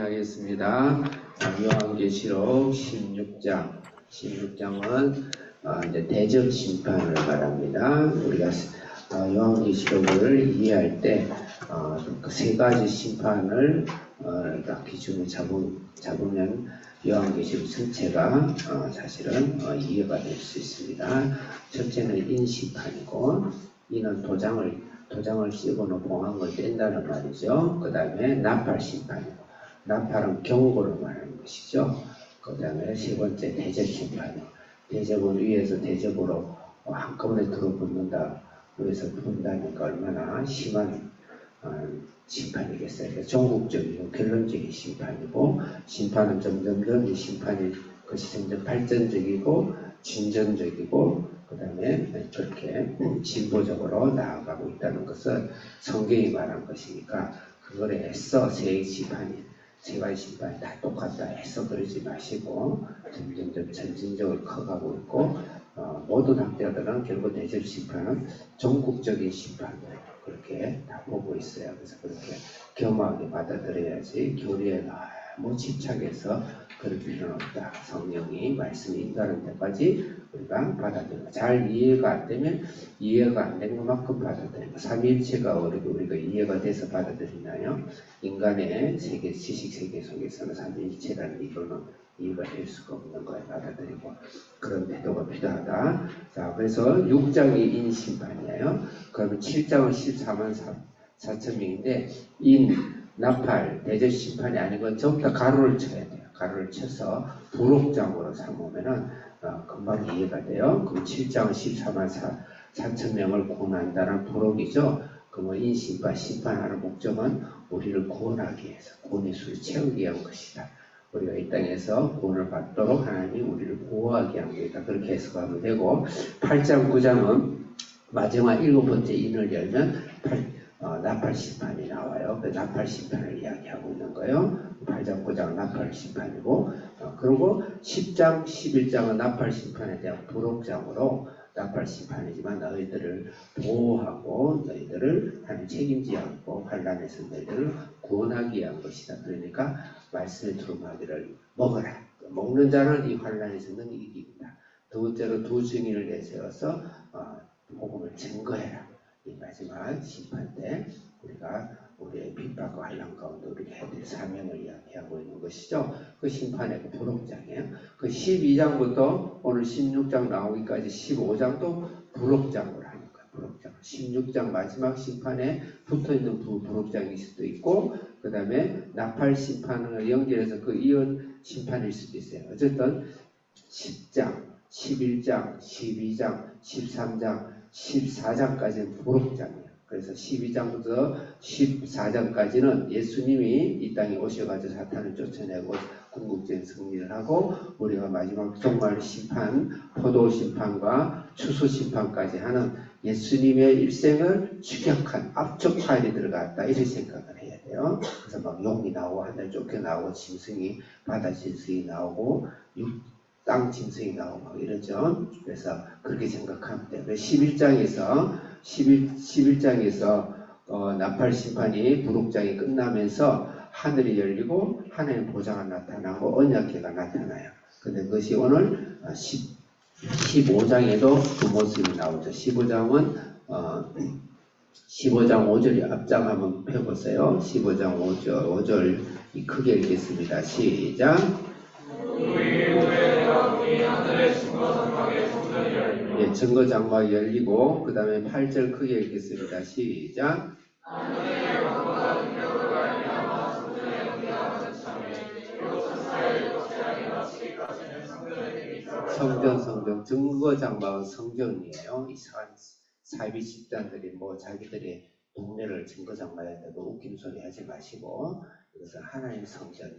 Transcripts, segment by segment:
진행하겠습니다. 요한계시록 16장은 이제 대접 심판을 말합니다. 우리가 요한계시록을 이해할 때 그 세 가지 심판을 딱 기준을 잡으면 요한계시록 전체가 사실은 이해가 될 수 있습니다. 첫째는 인심판이고, 이는 도장을 씌고는 봉황을 뗀다는 말이죠. 그 다음에 나팔심판이고, 나팔은 경고를 말하는 것이죠. 그 다음에 세 번째 대접심판이고, 대접은 위에서 대접으로 한꺼번에 들어붙는다, 위에서 분다니까 얼마나 심한 심판이겠어요. 그러니까 종국적이고 결론적인 심판이고, 심판은 점점 이 심판이 그것이 점점 발전적이고 진전적이고 그 다음에 그렇게 진보적으로 나아가고 있다는 것은 성경이 말한 것이니까, 그걸 애써 세 가지 심판이 다 똑같다 애써 그러지 마시고 점점 전진적으로 커가고 있고, 모든 학자들은 결국 대접 심판은 종국적인 심판으로 그렇게 다 보고 있어요. 그래서 그렇게 겸허하게 받아들여야지 교리에 너무 집착해서 그럴 필요는 없다. 성령이 말씀이 인도하는 데까지 우리가 받아들이고, 잘 이해가 안 되면 이해가 안 된 것만큼 받아들이고, 삼위일체가 우리가 이해가 돼서 받아들이나요? 인간의 세계, 지식 세계 속에서는 삼위일체라는 이론은 이해가 될 수가 없는 거에 받아들이고, 그런 태도가 필요하다. 자, 그래서 6장이 인심판이에요. 그러면 7장은 14만 4천 명인데, 나팔, 대접 심판이 아니고 전부 다 가로를 쳐야 돼요. 가로를 쳐서 부록장으로 삼으면은 금방 이해가 돼요. 그럼 7장은 14만 4천 명을 구원한다는 부록이죠. 그러면 인심과 심판하는 목적은 우리를 구원하기 위해서, 구원의 수를 채우기 위한 것이다. 우리가 이 땅에서 구원을 받도록 하나님이 우리를 보호하기 위한 것이다. 그렇게 해석하면 되고, 8장, 9장은 마지막 7번째 인을 열면 나팔 심판이 나와요. 그 나팔 심판을 이야기하고 있는 거예요. 8장, 9장 나팔 심판이고, 그리고 10장, 11장은 나팔 심판에 대한 부록장으로 나팔 심판이지만 너희들을 보호하고 너희들을 하나님 책임지지 않고 환난에서 너희들을 구원하기 위한 것이다. 그러니까 말씀의 두루마기를 먹어라. 먹는 자는 이 환난에서 는 이깁니다. 두 번째로 두 증인을 내세워서 복음을 증거해라. 이 마지막 심판 때 우리가 우리의 핍박과 환난 가운데 우리가 해야 될 사명을 이야기하고 있는 것이죠. 그 심판의 그 부록장이에요. 그 12장부터 오늘 16장 나오기까지 15장도 부록장으로 하는 거예요. 부록장. 16장 마지막 심판에 붙어있는 부록장일 수도 있고, 그 다음에 나팔 심판을 연결해서 그 이은 심판일 수도 있어요. 어쨌든 10장, 11장, 12장, 13장, 14장까지는 부록장이에요. 그래서 12장부터 14장까지는 예수님이 이 땅에 오셔가지고 사탄을 쫓아내고 궁극적인 승리를 하고, 우리가 마지막 종말 심판, 포도 심판과 추수 심판까지 하는 예수님의 일생을 추격한 압축 파일이 들어갔다, 이렇게 생각을 해야 돼요. 그래서 막 용이 나오고 하늘 쫓겨나오고 짐승이, 바다 짐승이 나오고 땅 짐승이 나오고 막 이러죠. 그래서 그렇게 생각하면 돼요. 11장에서 나팔 심판이 부록장이 끝나면서 하늘이 열리고 하나님의 보좌가 나타나고 언약궤가 나타나요. 근데 그것이 오늘 15장에도 그 모습이 나오죠. 15장은 15장 5절이 앞장 한번 펴보세요. 15장 5절 크게 읽겠습니다. 시작. 예, 증거 장막이 열리고, 그 다음에 8절 크게 읽겠습니다. 시작. 성전, 증거 장막은 성전이에요. 이상한 사이비 집단들이 자기들의 동네를 증거 장막에다가 웃긴 소리 하지 마시고, 이것은 하나님 성전,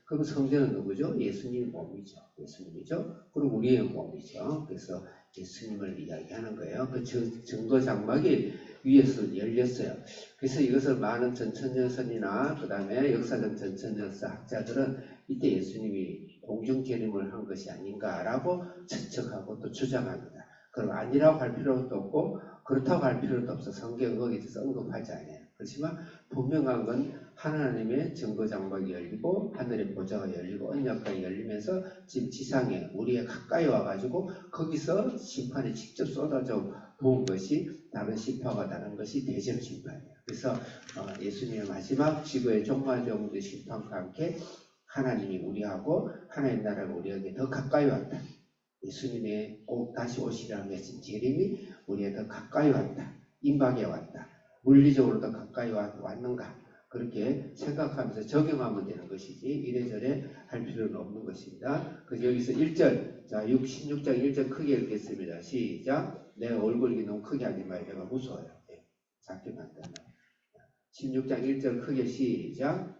그럼 성전은 누구죠? 예수님의 몸이죠. 예수님이죠. 그리고 우리의 몸이죠. 그래서 예수님을 이야기하는 거예요. 그 증거 장막이 위에서 열렸어요. 그래서 이것을 많은 전천전선이나 그 다음에 역사적 전천전서 학자들은 이때 예수님이 공중재림을 한 것이 아닌가라고 추측하고 또 주장합니다. 그럼 아니라고 할 필요도 없고 그렇다고 할 필요도 없어. 성경 거기에서 언급하지 않아요. 그렇지만 분명한 건 하나님의 증거장막이 열리고 하늘의 보좌가 열리고 언약궤가 열리면서 지금 지상에 우리에 가까이 와가지고 거기서 심판이 직접 쏟아져 부은 것이 다른 심판과 다른 것이 대접 심판이에요. 그래서 예수님의 마지막 지구의 종말정도 심판과 함께 하나님이 우리하고 하나님 나라가 우리에게 더 가까이 왔다. 예수님의 다시 오시라는 것은 재림이 우리에 더 가까이 왔다. 임박해 왔다. 물리적으로 더 가까이 왔는가. 그렇게 생각하면서 적용하면 되는 것이지 이래저래 할 필요는 없는 것입니다. 그래서 여기서 1절, 자 16장 1절 크게 읽겠습니다. 시작. 내 얼굴이 너무 크게 하지 말고 내가 무서워요. 네. 작게 만들면 16장 1절 크게 시작.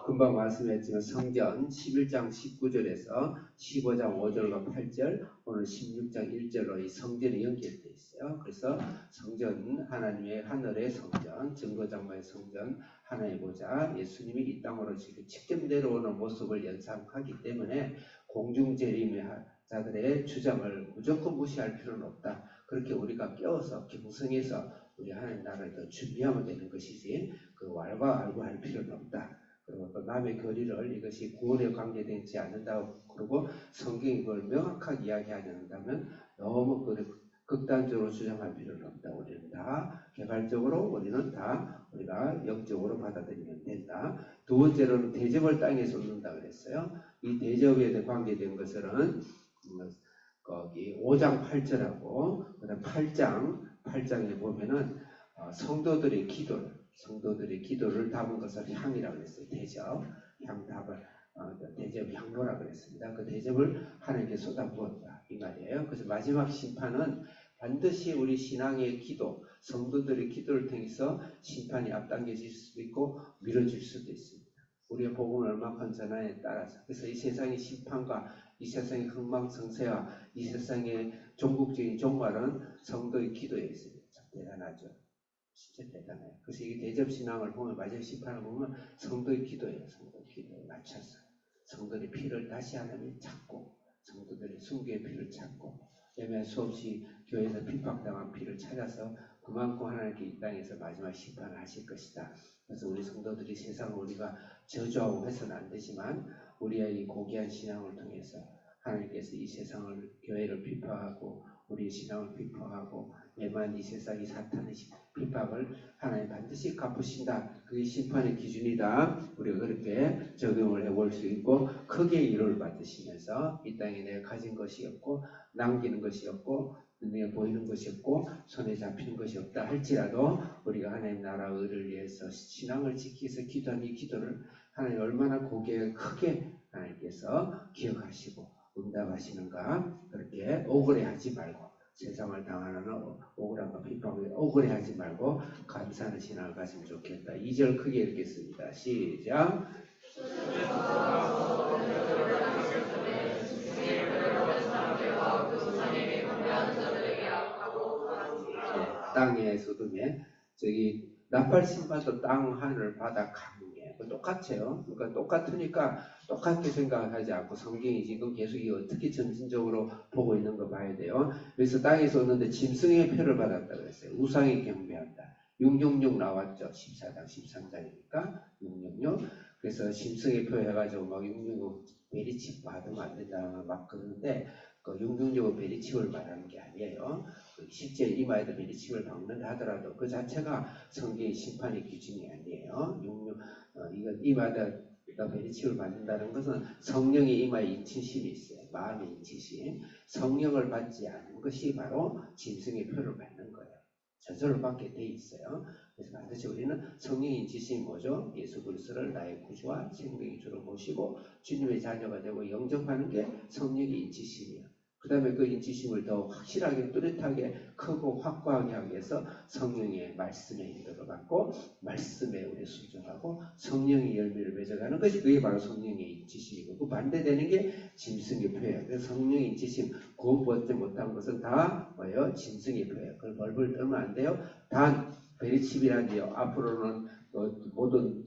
금방 말씀했지만 성전 11장 19절에서 15장 5절과 8절, 오늘 16장 1절로 이 성전이 연결되어 있어요. 그래서 성전, 하나님의 하늘의 성전, 증거장막의 성전, 하나의 보좌, 예수님이 이 땅으로 지금 직접 내려오는 모습을 연상하기 때문에 공중재림의 자들의 주장을 무조건 무시할 필요는 없다. 그렇게 우리가 깨워서 경성해서 우리 하나님 나라를 더 준비하면 되는 것이지 그 왈가왈부 할 필요는 없다. 그리고 또 남의 거리를 이것이 구원에 관계되지 않는다고 그러고 성경이 그걸 명확하게 이야기하지 않는다면 너무 극단적으로 주장할 필요는 없다. 우리는 다 개발적으로 우리는 다 우리가 영적으로 받아들이면 된다. 두 번째로는 대접을 땅에 쏟는다 그랬어요. 이 대접에 관계된 것은 거기 5장 8절하고 그다음 8장에 보면은 성도들의 기도를 담은 것을 향이라고 했어요. 대접, 향답을, 대접 향로라고 그랬습니다. 그 대접을 하나님께 쏟아부었다. 이 말이에요. 그래서 마지막 심판은 반드시 우리 신앙의 기도, 성도들의 기도를 통해서 심판이 앞당겨질 수도 있고 미뤄질 수도 있습니다. 우리의 복음을 얼마큼 전하에 따라서. 그래서 이 세상의 심판과 이 세상의 흥망성쇠와 이 세상의 종국적인 종말은 성도의 기도에 있습니다. 참 대단하죠. 진짜 대단해요. 그래서 이 대접신앙을 보면, 마지막 심판을 보면 성도의 기도예요. 성도의 기도에 맞춰서. 성도의 피를 다시 하나님이 찾고, 성도들의 순교의 피를 찾고, 왜냐하면 수없이 교회에서 핍박당한 피를 찾아서 그만큼 하나님께 이 땅에서 마지막 심판을 하실 것이다. 그래서 우리 성도들이 세상을 우리가 저주하고 해서는 안 되지만, 우리의 이 고귀한 신앙을 통해서 하나님께서 이 세상을, 교회를 핍박하고, 우리의 신앙을 핍박하고, 예만 이 세상이 사탄의 핍박을 하나님 반드시 갚으신다. 그게 심판의 기준이다. 우리가 그렇게 적용을 해볼 수 있고, 크게 위로를 받으시면서 이 땅에 내가 가진 것이 없고, 남기는 것이 없고, 눈에 보이는 것이 없고, 손에 잡히는 것이 없다 할지라도 우리가 하나님 나라 의를 위해서 신앙을 지키기 위해서 기도한 이 기도를 하나님 얼마나 고개 크게 하나님께서 기억하시고 응답하시는가. 그렇게 억울해하지 말고, 세상을 당하는 억울함과 핍박에 억울해하지 말고 감사하는 신앙을 가지면 좋겠다. 2절 크게 읽겠습니다. 시작. 땅의 소돔에 저기 나팔심판도 땅 하늘 바다 강에 똑같아요. 그러니까 똑같으니까 똑같게 생각하지 않고 성경이 지금 계속 이 어떻게 점진적으로 보고 있는 거 봐야 돼요. 그래서 땅에서 오는데 짐승의 표를 받았다 그랬어요. 우상에 경배한다. 666 나왔죠. 14장 13장이니까 666. 그래서 짐승의 표 해가지고 막 666 베리칩 받으면 안 된다 막 그러는데 그 666은 베리칩을 말하는 게 아니에요. 실제 이마에도 베리칩을 박는다 하더라도 그 자체가 성경의 심판의 기준이 아니에요. 이건 이마에다 베리칩을 받는다는 것은 성령의 이마에 인치심이 있어요. 마음의 인치심. 성령을 받지 않은 것이 바로 짐승의 표를 받는 거예요. 저절로 받게 돼 있어요. 그래서 반드시 우리는 성령의 인치심이 뭐죠? 예수 그리스도를 나의 구주와 생명의 주로 모시고 주님의 자녀가 되고 영접하는 게 성령의 인치심이에요. 그 다음에 그 인치심을 더 확실하게 뚜렷하게 크고 확고하게 하기 위해서 성령의 말씀의 인도를 받고 말씀에 우리 순종하고 성령의 열매를 맺어가는 것이 그게 바로 성령의 인치심이고 그 반대되는 게 짐승의 표예요. 그래서 성령의 인치심 구원받지 못한 것은 다 뭐예요? 짐승의 표예요. 그걸 벌벌 떨면 안 돼요. 단 베리칩이라니요. 앞으로는 모든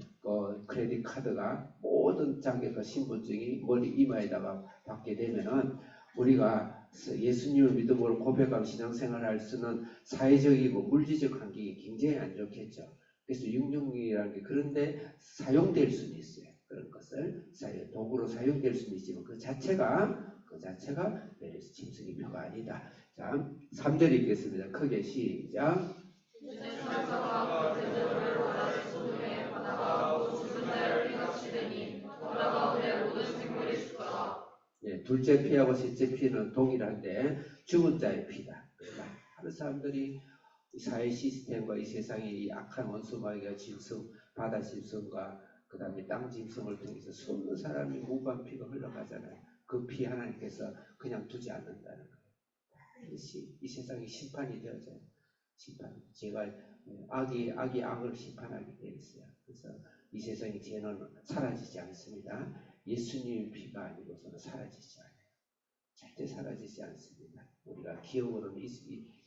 크레딧 카드가 모든 장애 신분증이 머리 이마에다가 받게 되면은 우리가 예수님을 믿음으로 고백하고 신앙생활을 할 수는 사회적이고 물리적 환경이 굉장히 안 좋겠죠. 그래서 666이라는 게 그런데 사용될 수는 있어요. 그런 것을 도구로 사용될 수는 있지만 그 자체가 짐승의 표가 아니다. 자, 3절 읽겠습니다. 크게 시작. 예, 둘째 피하고 셋째 피는 동일한데 죽은 자의 피다. 많은 사람들이 이 사회 시스템과 이 세상의 이 악한 원수마귀가 짐승, 바다 짐승과 그 다음에 땅 짐승을 통해서 수없는 사람이 무고한 피가 흘러가잖아요. 그 피 하나님께서 그냥 두지 않는다는 거예요. 이 세상이 심판이 되어져요. 심판. 제가 악이 악을 심판하게 되어 있어요. 그래서 이 세상의 죄는 사라지지 않습니다. 예수님의 피가 아니고서는 사라지지 않아요. 절대 사라지지 않습니다. 우리가 기억으로는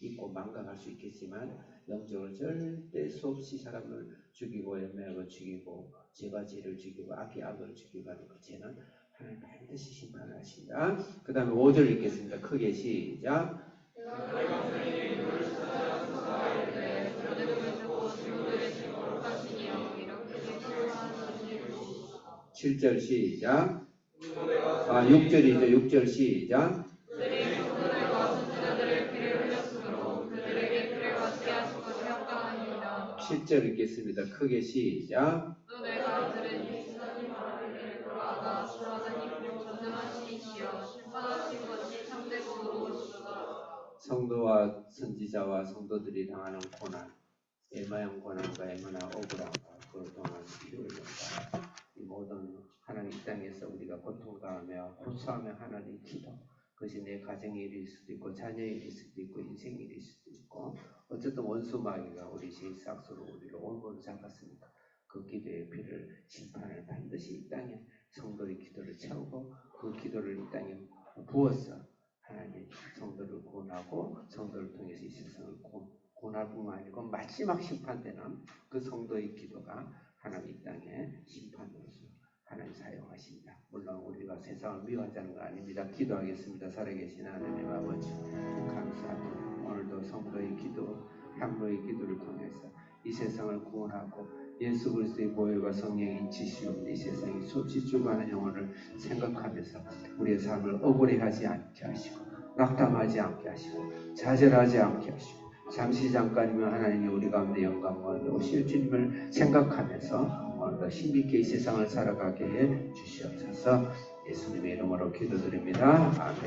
잊고 망각할 수 있겠지만 영적으로 절대 수없이 사람을 죽이고 연매하고 죽이고 죄가 죄를 죽이고 악이 악을 죽이고 하는 그 죄는 하나님 반드시 심판을 하신다. 그 다음에 5절 읽겠습니다. 크게 시작. 7절 시작. 6절이죠. 6절 시작. 7절 읽겠습니다. 크게 시작. 성도와 선지자와 성도들이 당하는 고난, 얼마나 고난과 얼마나 억울함과 그걸 동안 피흘린다. 이 모든 하나님 땅에서 우리가 고통당하며 호소하며 하나님 기도, 그것이 내 가정의 일일 수도 있고 자녀의 일일 수도 있고 인생의 일일 수도 있고 어쨌든 원수 마귀가 우리 제1삭스로 우리를 온몸을 잡았으니까 그 기도의 피를 심판을 반드시 이 땅에 성도의 기도를 채우고 그 기도를 이 땅에 부어서 하나님 성도를 구원하고 성도를 통해서 이 세상을 구원할 뿐만 아니고 마지막 심판 때는 그 성도의 기도가 하나님 이 땅에 심판으로서 하나님 사용하십니다. 물론 우리가 세상을 미워하자는 거 아닙니다. 기도하겠습니다. 살아계신 하나님 아버지 감사합니다. 오늘도 성도의 기도, 향로의 기도를 통해서 이 세상을 구원하고 예수 그리스도의 보혈과 성령의 인치시옵니다. 이 세상에 수없이 죽어가는 영혼을 생각하면서 우리의 삶을 억울해하지 않게 하시고 낙담하지 않게 하시고 좌절하지 않게 하시고 잠시 잠깐이면 하나님이 우리 가운데 영광과 오실 주님을 생각하면서 오늘도 힘있게 이 세상을 살아가게 해 주시옵소서. 예수님의 이름으로 기도드립니다. 아멘.